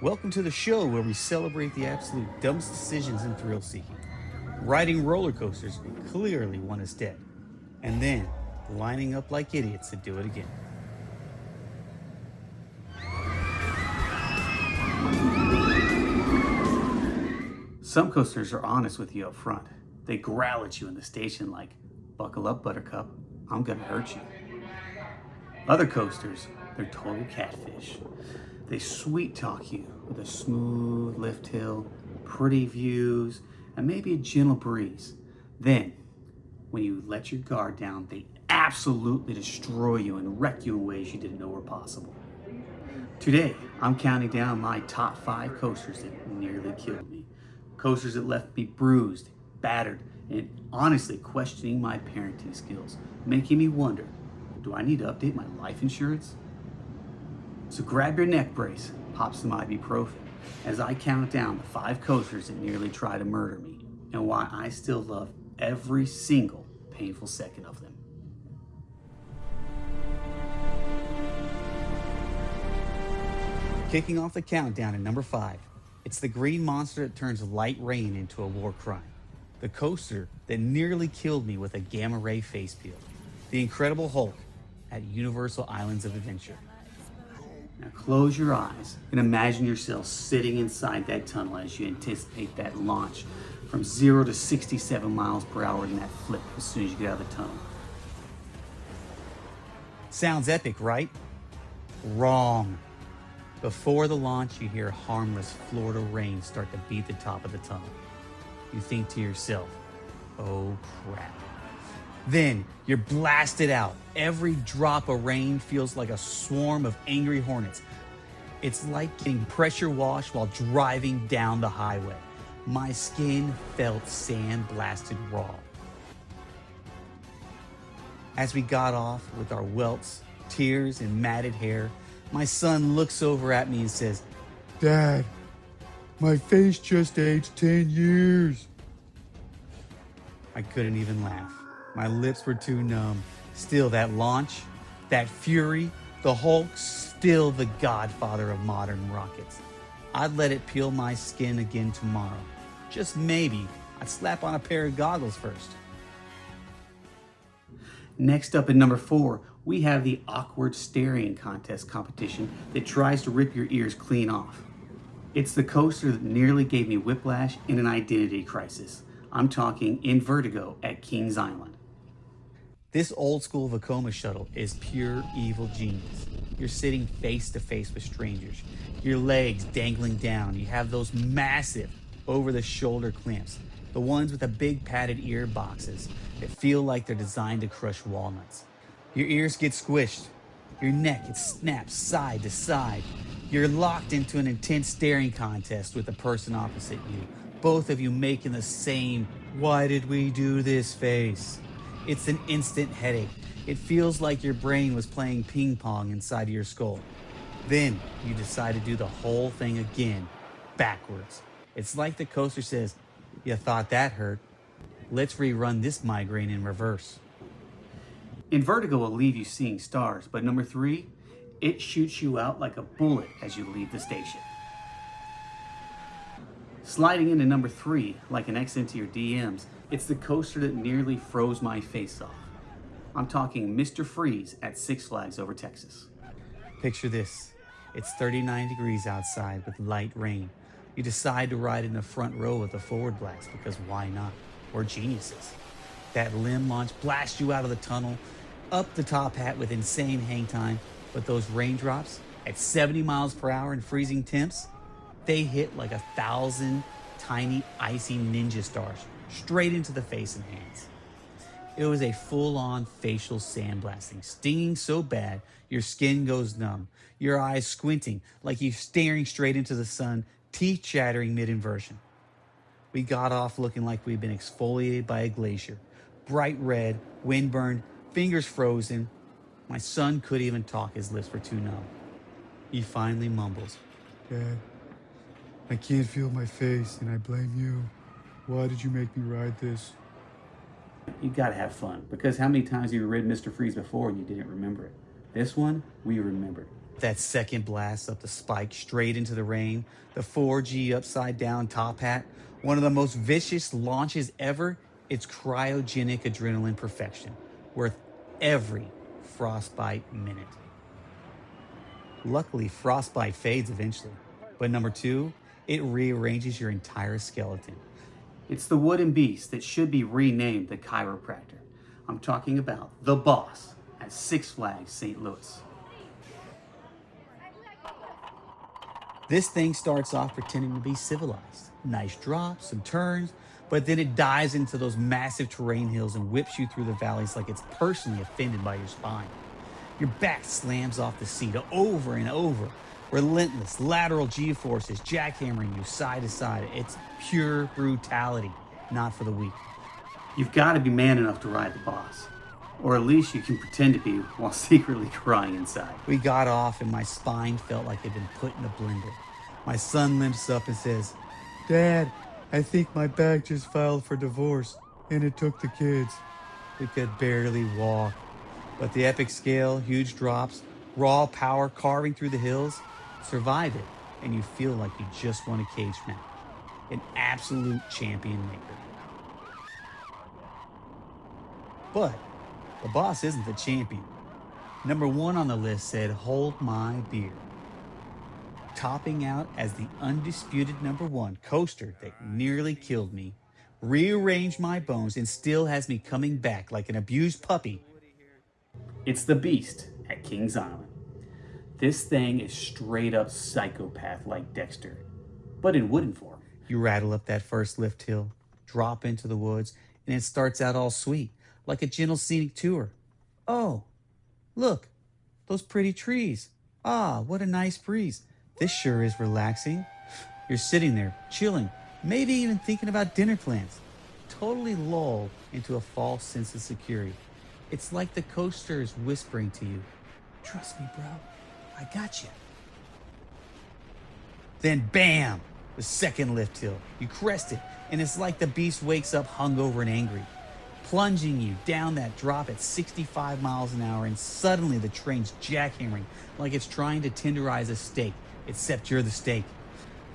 Welcome to the show where we celebrate the absolute dumbest decisions in thrill seeking. Riding roller coasters clearly want us dead, and then lining up like idiots to do it again. Some coasters are honest with you up front. They growl at you in the station like, "Buckle up, Buttercup, I'm gonna hurt you." Other coasters, they're total catfish. They sweet talk you with a smooth lift hill, pretty views, and maybe a gentle breeze. Then, when you let your guard down, they absolutely destroy you and wreck you in ways you didn't know were possible. Today, I'm counting down my top 5 coasters that nearly killed me. Coasters that left me bruised, battered, and honestly questioning my parenting skills, making me wonder, do I need to update my life insurance? So grab your neck brace, pop some ibuprofen, as I count down the 5 coasters that nearly try to murder me, and why I still love every single painful second of them. Kicking off the countdown at number 5, it's the green monster that turns light rain into a war crime. The coaster that nearly killed me with a gamma ray face peel. The Incredible Hulk at Universal Islands of Adventure. Now close your eyes and imagine yourself sitting inside that tunnel as you anticipate that launch from 0 to 67 miles per hour in that flip as soon as you get out of the tunnel. Sounds epic, right? Wrong. Before the launch, you hear harmless Florida rain start to beat the top of the tunnel. You think to yourself, oh crap. Then you're blasted out. Every drop of rain feels like a swarm of angry hornets. It's like getting pressure washed while driving down the highway. My skin felt sandblasted raw. As we got off with our welts, tears, and matted hair, my son looks over at me and says, "Dad, my face just aged 10 years. I couldn't even laugh. My lips were too numb. Still, that launch, that fury, the Hulk, still the godfather of modern rockets. I'd let it peel my skin again tomorrow. Just maybe I'd slap on a pair of goggles first. Next up at number 4, we have the awkward staring contest competition that tries to rip your ears clean off. It's the coaster that nearly gave me whiplash and an identity crisis. I'm talking Invertigo at Kings Island. This old school Vekoma shuttle is pure evil genius. You're sitting face to face with strangers, your legs dangling down. You have those massive over the shoulder clamps, the ones with the big padded ear boxes that feel like they're designed to crush walnuts. Your ears get squished, your neck it snaps side to side. You're locked into an intense staring contest with the person opposite you, both of you making the same "why did we do this" face. It's an instant headache. It feels like your brain was playing ping pong inside of your skull. Then you decide to do the whole thing again, backwards. It's like the coaster says, "You thought that hurt? Let's rerun this migraine in reverse." Invertigo will leave you seeing stars, but number 3, it shoots you out like a bullet as you leave the station. Sliding into number 3, like an X into your DMs, it's the coaster that nearly froze my face off. I'm talking Mr. Freeze at Six Flags over Texas. Picture this. It's 39 degrees outside with light rain. You decide to ride in the front row with a forward blast because why not? We're geniuses. That limb launch blasts you out of the tunnel, up the top hat with insane hang time, but those raindrops at 70 miles per hour in freezing temps, they hit like 1,000 tiny icy ninja stars straight into the face and hands. It was a full-on facial sandblasting, stinging so bad your skin goes numb, your eyes squinting like you're staring straight into the sun, teeth chattering mid-inversion. We got off looking like we'd been exfoliated by a glacier, bright red, windburned, fingers frozen. My son couldn't even talk, his lips were too numb. He finally mumbles, "Dad, I can't feel my face and I blame you. Why did you make me ride this?" "You gotta have fun, because how many times have you ridden Mr. Freeze before and you didn't remember it? This one, we remembered." that second blast up the spike straight into the rain, the 4G upside down top hat, one of the most vicious launches ever. It's cryogenic adrenaline perfection, worth every frostbite minute. Luckily, frostbite fades eventually. But number two, it rearranges your entire skeleton. It's the wooden beast that should be renamed the Chiropractor. I'm talking about the boss at Six Flags St. Louis. This thing starts off pretending to be civilized. Nice drops, some turns, but then it dives into those massive terrain hills and whips you through the valleys like it's personally offended by your spine. Your back slams off the seat over and over. Relentless lateral G-forces jackhammering you side to side. It's pure brutality, not for the weak. You've got to be man enough to ride the boss. Or at least you can pretend to be while secretly crying inside. We got off and my spine felt like it'd been put in a blender. My son limps up and says, Dad, I think my back just filed for divorce, and it took the kids. we could barely walk. But the epic scale, huge drops, raw power carving through the hills, survive it, and you feel like you just won a cage match. An absolute champion maker. But the boss isn't the champion. Number one on the list said, hold my beer. Topping out as the undisputed number one coaster that nearly killed me, rearranged my bones, and still has me coming back like an abused puppy. It's the Beast at Kings Island. This thing is straight up psychopath like Dexter, but in wooden form. You rattle up that first lift hill, drop into the woods, and it starts out all sweet, like a gentle scenic tour. Oh, look, those pretty trees. Ah, what a nice breeze. This sure is relaxing. You're sitting there, chilling, maybe even thinking about dinner plans, totally lulled into a false sense of security. It's like the coaster is whispering to you, trust me, bro, I got you. Then bam, the second lift hill. You crest it, and it's like the beast wakes up hungover and angry, plunging you down that drop at 65 miles an hour, and suddenly the train's jackhammering like it's trying to tenderize a steak, except you're the steak.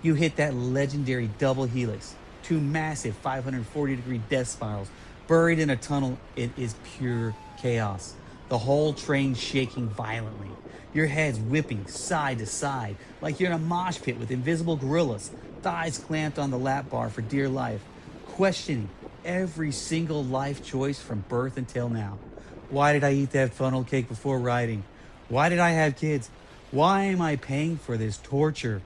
You hit that legendary double helix, two massive 540-degree death spirals, buried in a tunnel. It is pure chaos. The whole train shaking violently. Your head's whipping side to side like you're in a mosh pit with invisible gorillas, thighs clamped on the lap bar for dear life, questioning every single life choice from birth until now. Why did I eat that funnel cake before riding? Why did I have kids? Why am I paying for this torture?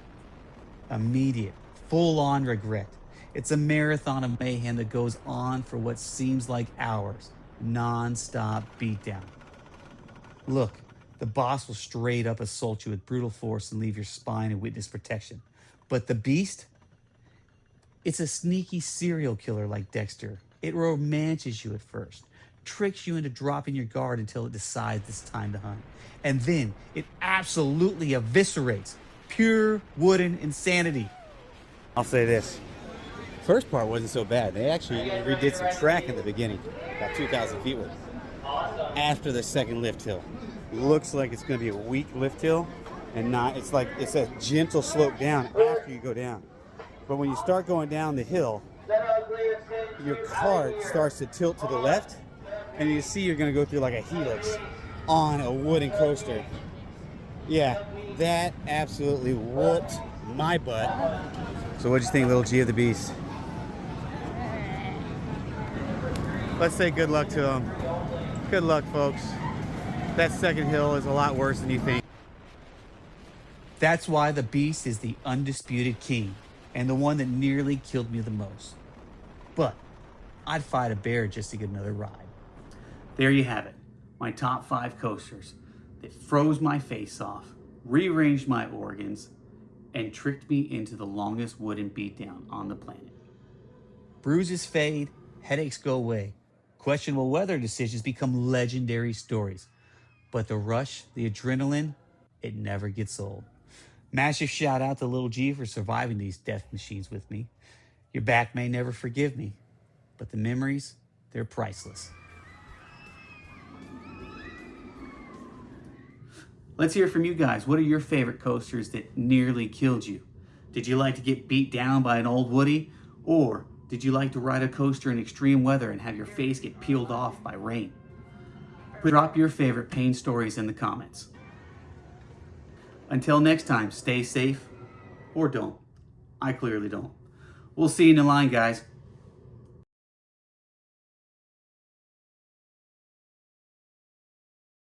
Immediate, full-on regret. It's a marathon of mayhem that goes on for what seems like hours. Non-stop beatdown. Look, the boss will straight up assault you with brutal force and leave your spine in witness protection. But the beast? It's a sneaky serial killer like Dexter. It romances you at first, tricks you into dropping your guard until it decides it's time to hunt. And then it absolutely eviscerates. Pure wooden insanity. I'll say this. First part wasn't so bad. They actually redid some track in the beginning, about 2,000 feet worth. After the second lift hill. Looks like it's going to be a weak lift hill, and not, it's like it's a gentle slope down after you go down. But when you start going down the hill, your cart starts to tilt to the left, and you see you're going to go through like a helix on a wooden coaster. Yeah, that absolutely whooped my butt. So what'd you think, little G of the Beast? Let's say good luck to him. Good luck, folks. That second hill is a lot worse than you think. That's why the Beast is the undisputed king, and the one that nearly killed me the most. But I'd fight a bear just to get another ride. There you have it, my top 5 coasters that froze my face off, rearranged my organs, and tricked me into the longest wooden beatdown on the planet. Bruises fade, headaches go away. Questionable weather decisions become legendary stories. But the rush, the adrenaline, it never gets old. Massive shout out to Little G for surviving these death machines with me. Your back may never forgive me, but the memories, they're priceless. Let's hear from you guys. What are your favorite coasters that nearly killed you? Did you like to get beat down by an old Woody? Or did you like to ride a coaster in extreme weather and have your face get peeled off by rain? Drop your favorite pain stories in the comments. Until next time, stay safe, or don't. I clearly don't. We'll see you in the line, guys.